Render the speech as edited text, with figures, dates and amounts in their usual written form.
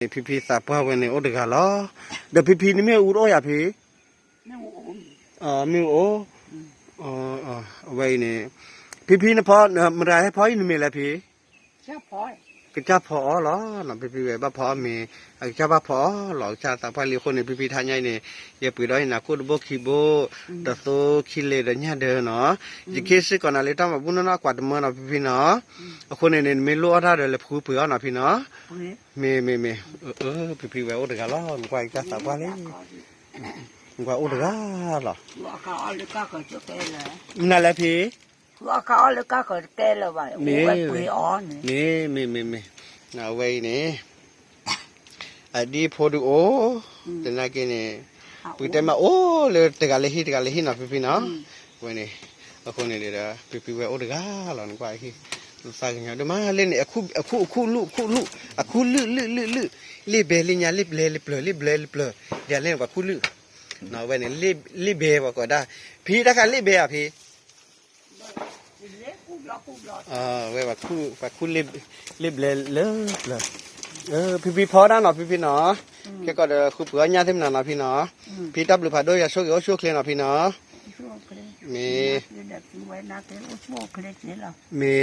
พี่สาบว่าวันนี้โอ้เด็กเหรอเดี๋ยวพี่นี่ไม่อุดอ้อยอ่ะพี่ไม่โอ้ไม่โอ้ไว้เนี่ยพี่นี่พอมันอะไรให้พออีกมีอะไรพี่เจ้าพอย ก็จะพอเหรอหลังพี่แบบว่าพอมีจะว่าพอหลอกชาตาพาลีคนเนี่ยพี่ทานใหญ่เนี่ยอย่าไปด้อยนะกูดูโบคีโบแต่โตคิเลเดเนี่ยเดินเนาะยิ่งเคสก่อนอะไรตั้งแบบบุญน่ากว่าเมื่อนะพี่เนาะคนเนี่ยไม่รู้อะไรเลยผู้เผื่อนะพี่เนาะมีพี่แบบโอ้เด็กเหรอมันกว่าจะสาบว่าเลยมันกว่าโอ้เด็กเหรอว่าเขาเอาลูกก็จะแก่เลยนั่นแหละพี่ว่าเขาเอาลูกก็จะแก่แล้วว่าโอ้ยปุยอ่อนมีเอาไว้เนี่ยดีพอดูโอ้แต่น่ากินเนี่ยปีเต็มมาโอ้เลยตะกาเลยฮินะพี่เนาะไว้เนี่ยคนเนี่ยเดี๋ยวพี่ไว้โอ้เด็กเหรอนี่กว่าที่สายเงี้ยเดี๋ยวมาเล่นเนี่ยคู่ลื้อเบลิญญาลื้อเปลือเดี๋ยวเล่นว่าคู่ลื้อเนาะไว้เนี่ยลื้อเบว่าก็ได้พี่ตะการลื้อเบอ่ะพี่ไว้ว่าคู่ลื้อเบเลยพี่พอได้เนาะพี่เนาะแค่ก็เดี๋ยวคู่เผื่อญาติที่มันเนาะพี่เนาะพี่ตับหรือผัดด้วยอย่าช่วยเคลียร์เนาะพี่เนาะมี